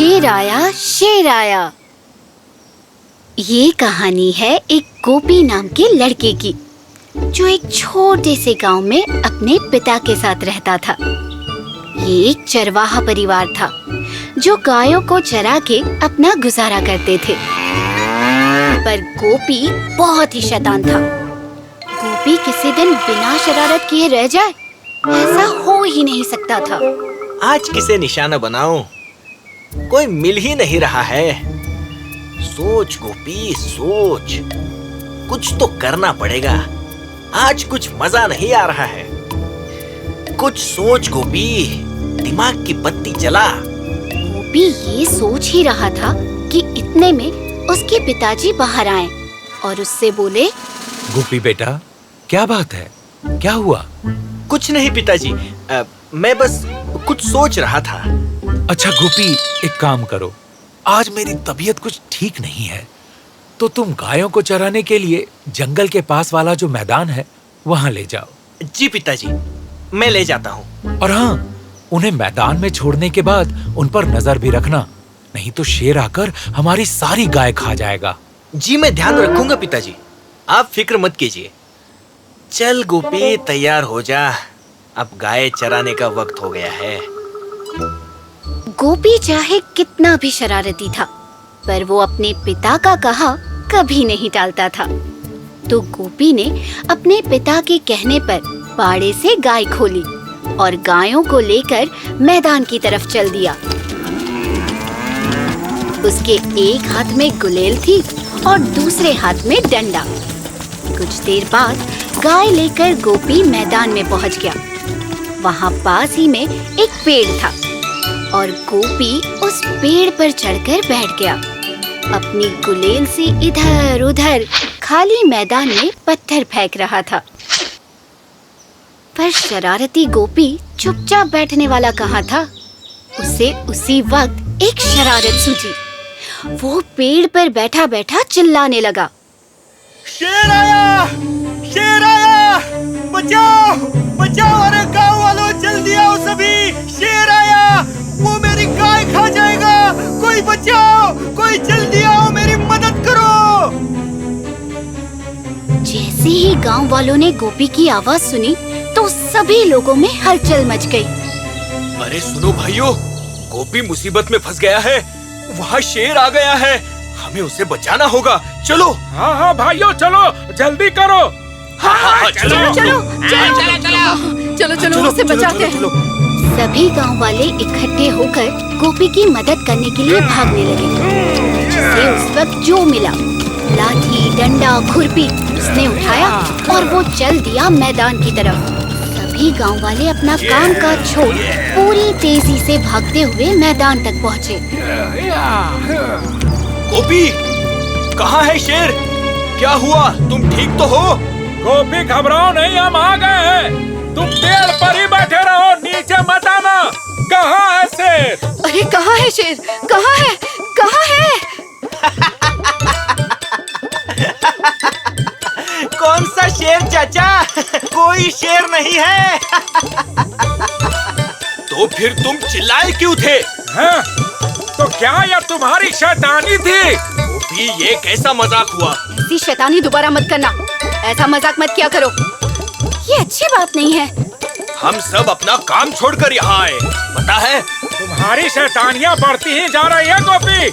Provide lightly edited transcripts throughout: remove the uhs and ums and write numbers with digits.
शेर आया शेर आया। ये कहानी है एक गोपी नाम के लड़के की, जो एक छोटे से गांव में अपने पिता के साथ रहता था। ये एक चरवाहा परिवार था जो गायों को चरा के अपना गुजारा करते थे। पर गोपी बहुत ही शैतान था। गोपी किसी दिन बिना शरारत किए रह जाए, ऐसा हो ही नहीं सकता था। आज किसे निशाना बनाऊं? कोई मिल ही नहीं रहा है। सोच गोपी सोच, कुछ तो करना पड़ेगा। आज कुछ मजा नहीं आ रहा है। कुछ सोच गोपी, दिमाग की बत्ती जला। गोपी ये सोच ही रहा था कि इतने में उसके पिताजी बाहर आए और उससे बोले, गोपी बेटा, क्या बात है? क्या हुआ? कुछ नहीं पिताजी, मैं बस कुछ सोच रहा था। अच्छा गोपी, एक काम करो, आज मेरी तबीयत कुछ ठीक नहीं है, तो तुम गायों को चराने के लिए जंगल के पास वाला जो मैदान है वहां ले जाओ। जी पिताजी, मैं ले जाता हूँ। और हाँ, उन्हें मैदान में छोड़ने के बाद उन पर नजर भी रखना, नहीं तो शेर आकर हमारी सारी गाय खा जाएगा। जी मैं ध्यान रखूंगा पिताजी, आप फिक्र मत कीजिए। चल गोपी, तैयार हो जा, अब गाय चराने का वक्त हो गया है। गोपी चाहे कितना भी शरारती था, पर वो अपने पिता का कहा कभी नहीं टालता था। तो गोपी ने अपने पिता के कहने पर बाड़े से गाय खोली और गायों को लेकर मैदान की तरफ चल दिया। उसके एक हाथ में गुलेल थी और दूसरे हाथ में डंडा। कुछ देर बाद गाय लेकर गोपी मैदान में पहुंच गया। वहां पास ही में एक पेड़ था और गोपी उस पेड़ पर चढ़कर बैठ गया। अपनी गुलेल से इधर उधर खाली मैदान में पत्थर फेंक रहा था। पर शरारती गोपी चुपचाप बैठने वाला कहाँ था? उसे उसी वक्त एक शरारत सूझी। वो पेड़ पर बैठा बैठा चिल्लाने लगा, शेर आया! शेर आया! बचाओ! बचाओ! अरे गाँव वालों, जल्दी आओ सभी! शेर आया! वो मेरी गाय खा जाएगा! कोई बचाओ! कोई जल्दी आओ, मेरी मदद करो! जैसे ही गांव वालों ने गोपी की आवाज सुनी तो सभी लोगों में हलचल मच गई। अरे सुनो भाइयों, गोपी मुसीबत में फंस गया है। वहाँ शेर आ गया है, हमें उसे बचाना होगा। चलो। हाँ हाँ भाइयों, चलो जल्दी करो। हाँ, चलो चलो उसे बचाते हैं। सभी गांव वाले इकट्ठे होकर गोपी की मदद करने के लिए भागने लगे। जिसे उस वक्त जो मिला, लाठी, डंडा, खुरपी, उसने उठाया और वो चल दिया मैदान की तरफ। सभी गांव वाले अपना काम काज छोड़ पूरी तेजी से भागते हुए मैदान तक पहुँचे। गोपी, कहाँ है शेर? क्या हुआ? तुम ठीक तो हो? गोपी घबराओ नहीं, हम आ गए हैं। तुम पेड़ पर ही बैठे रहो, नीचे मत आना। कहाँ है शेर? अरे कहाँ है शेर? कहाँ है? कहाँ है? कौन सा शेर चाचा? कोई शेर नहीं है। तो फिर तुम चिल्लाए क्यों थे? हैं? तो क्या यह तुम्हारी शैतानी थी? गोपी, ये कैसा मजाक हुआ? ऐसी शैतानी दोबारा मत करना। ऐसा मजाक मत किया करो, ये अच्छी बात नहीं है। हम सब अपना काम छोड़कर यहाँ आए, पता है? तुम्हारी शैतानियाँ बढ़ती ही जा रही है गोपी,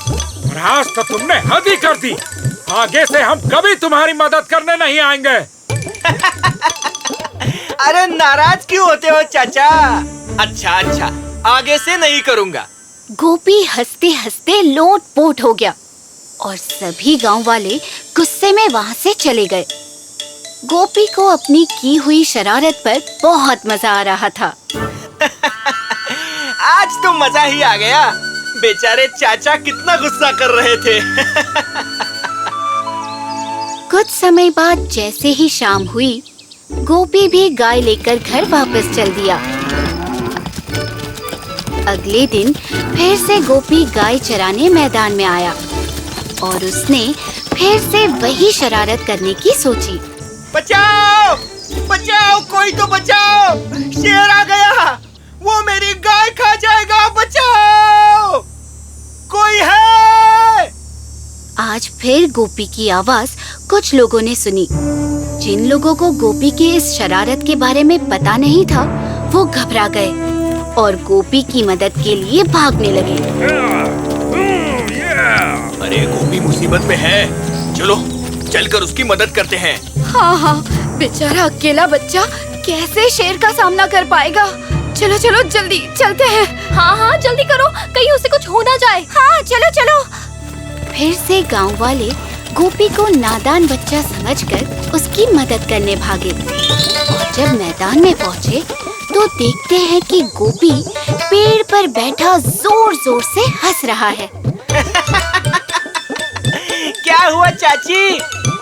और आज तो तुमने हद ही कर दी। आगे से हम कभी तुम्हारी मदद करने नहीं आएंगे। अरे नाराज क्यों होते हो चाचा? अच्छा, आगे से नहीं करूँगा। गोपी हंसते हंसते लोट-पोट हो गया और सभी गांव वाले गुस्से में वहां से चले गए। गोपी को अपनी की हुई शरारत पर बहुत मजा आ रहा था। आज तो मजा ही आ गया। बेचारे चाचा कितना गुस्सा कर रहे थे। कुछ समय बाद जैसे ही शाम हुई, गोपी भी गाय लेकर घर वापस चल दिया। अगले दिन फिर से गोपी गाय चराने मैदान में आया और उसने फिर से वही शरारत करने की सोची। बचाओ! बचाओ! कोई तो बचाओ! शेर आ गया! वो मेरी गाय खा जाएगा! बचाओ! फिर गोपी की आवाज कुछ लोगों ने सुनी। जिन लोगों को गोपी की इस शरारत के बारे में पता नहीं था, वो घबरा गए और गोपी की मदद के लिए भागने लगे। अरे गोपी मुसीबत में है, चलो चलकर उसकी मदद करते हैं। हाँ, बेचारा अकेला बच्चा कैसे शेर का सामना कर पाएगा। चलो जल्दी चलते हैं। हाँ जल्दी करो, कहीं उसे कुछ हो ना जाए। हाँ चलो। फिर से गांव वाले गोपी को नादान बच्चा समझकर उसकी मदद करने भागे और जब मैदान में पहुँचे तो देखते हैं कि गोपी पेड़ पर बैठा जोर जोर से हंस रहा है। क्या हुआ चाची,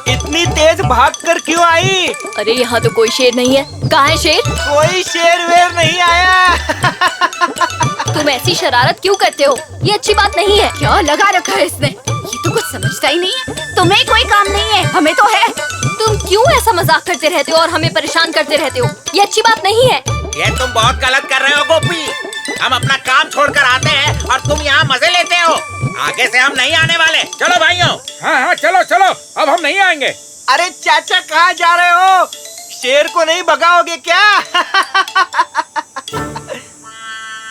इतनी तेज भागकर क्यों आई? अरे यहाँ तो कोई शेर नहीं है। कहाँ है शेर? कोई शेर वेर नहीं आया। तुम ऐसी शरारत क्यों करते हो? ये अच्छी बात नहीं है। क्या लगा रखा है इसने? ये तो कुछ समझता ही नहीं है। तुम्हें कोई काम नहीं है, हमें तो है। तुम क्यों ऐसा मजाक करते रहते हो और हमें परेशान करते रहते हो? ये अच्छी बात नहीं है। ये तुम बहुत गलत कर रहे हो गोपी। हम अपना काम छोड़कर आते हैं और तुम यहाँ मजे लेते हो। आगे से हम नहीं आने वाले। चलो भाइयों। हाँ चलो, अब हम नहीं आएंगे। अरे चाचा कहाँ जा रहे हो? शेर को नहीं भगाओगे क्या?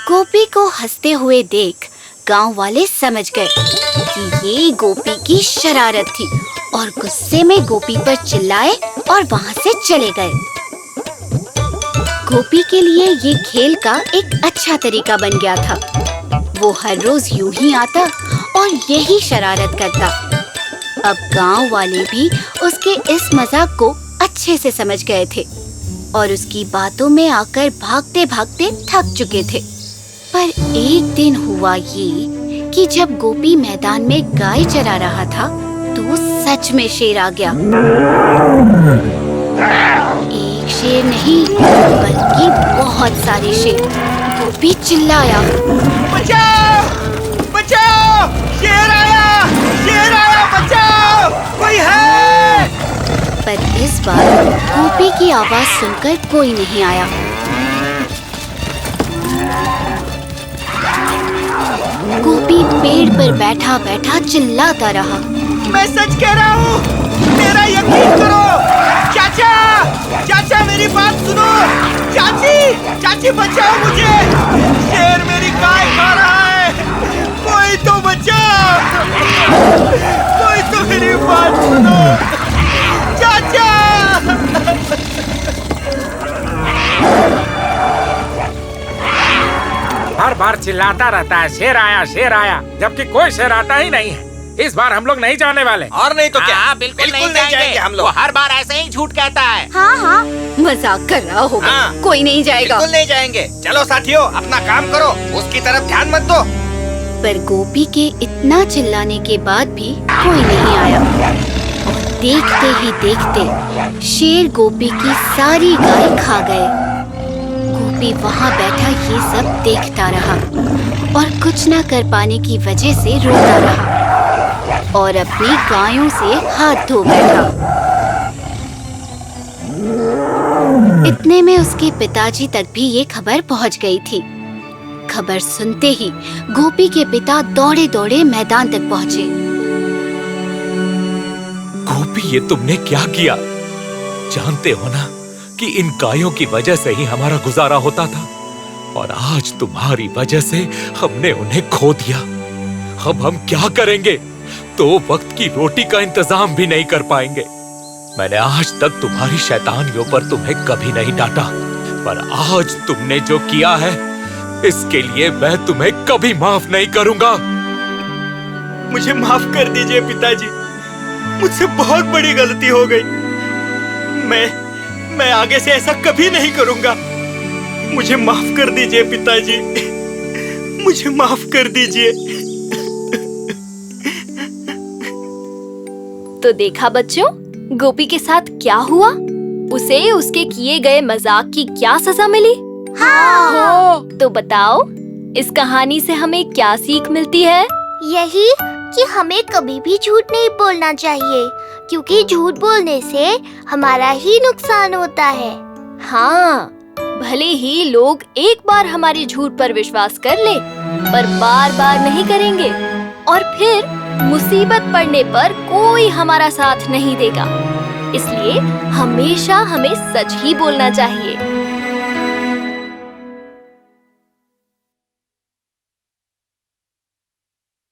गोपी को हंसते हुए देख गांव वाले समझ गए कि ये गोपी की शरारत थी और गुस्से में गोपी पर चिल्लाए और वहाँ से चले गए। गोपी के लिए ये खेल का एक अच्छा तरीका बन गया था। वो हर रोज यूं ही आता और यही शरारत करता। अब गांव वाले भी उसके इस मजाक को अच्छे से समझ गए थे और उसकी बातों में आकर भागते भागते थक चुके थे। पर एक दिन हुआ ये कि जब गोपी मैदान में गाय चरा रहा था तो सच में शेर आ गया। एक शेर नहीं बल्कि बहुत सारे शेर। गोपी चिल्लाया, बचाओ, शेर आया, बचाओ, कोई है? पर इस बार गोपी की आवाज सुनकर कोई नहीं आया। गोपी पेड़ पर बैठा बैठा चिल्लाता रहा, मैं सच कह रहा हूँ, मेरा यकीन करो। चाचा मेरी बात सुनो। चाची बचाओ मुझे, शेर मेरी गाय खा रहा है। कोई तो बचाओ, कोई तो मेरी बात सुनो। चाचा हर बार चिल्लाता रहता है शेर आया, जबकि कोई शेर आता ही नहीं है। इस बार हम लोग नहीं जाने वाले। और नहीं तो क्या? हाँ, बिल्कुल नहीं जाएंगे हम लोग। वो हर बार ऐसे ही झूठ कहता है। हाँ मजाक कर रहा होगा। हाँ, कोई नहीं जाएगा। बिल्कुल नहीं जाएंगे। चलो साथियों, अपना काम करो, उसकी तरफ ध्यान मत दो। पर गोपी के इतना चिल्लाने के बाद भी कोई नहीं आया और देखते ही देखते शेर गोपी की सारी गाय खा गए। गोपी वहाँ बैठा ये सब देखता रहा और कुछ न कर पाने की वजह से रोता रहा और अपनी गायों से हाथ धो बैठा। इतने में उसके पिताजी तक भी ये खबर पहुंच गई थी। खबर सुनते ही गोपी के पिता दौड़े दौड़े मैदान तक पहुंचे। गोपी, ये तुमने क्या किया? जानते हो ना कि इन गायों की वजह से ही हमारा गुजारा होता था और आज तुम्हारी वजह से हमने उन्हें खो दिया। अब हम क्या करेंगे? 2 वक्त की रोटी का इंतजाम भी नहीं कर पाएंगे। मैंने आज तक तुम्हारी शैतानियों पर तुम्हें कभी नहीं डांटा, पर आज तुमने जो किया है इसके लिए मैं तुम्हें कभी माफ नहीं करूंगा। मुझे माफ कर दीजिए पिताजी, मुझसे बहुत बड़ी गलती हो गई। मैं आगे से ऐसा कभी नहीं करूंगा। मुझे माफ कर दीजिए पिताजी, मुझे माफ कर दीजिए। तो देखा बच्चों, गोपी के साथ क्या हुआ? उसे उसके किए गए मजाक की क्या सजा मिली? हाँ। तो बताओ, इस कहानी से हमें क्या सीख मिलती है? यही कि हमें कभी भी झूठ नहीं बोलना चाहिए, क्योंकि झूठ बोलने से हमारा ही नुकसान होता है। हाँ, भले ही लोग एक बार हमारी झूठ पर विश्वास कर ले, पर बार बार नहीं करेंगे और फिर मुसीबत पड़ने पर कोई हमारा साथ नहीं देगा, इसलिए हमेशा हमें सच ही बोलना चाहिए।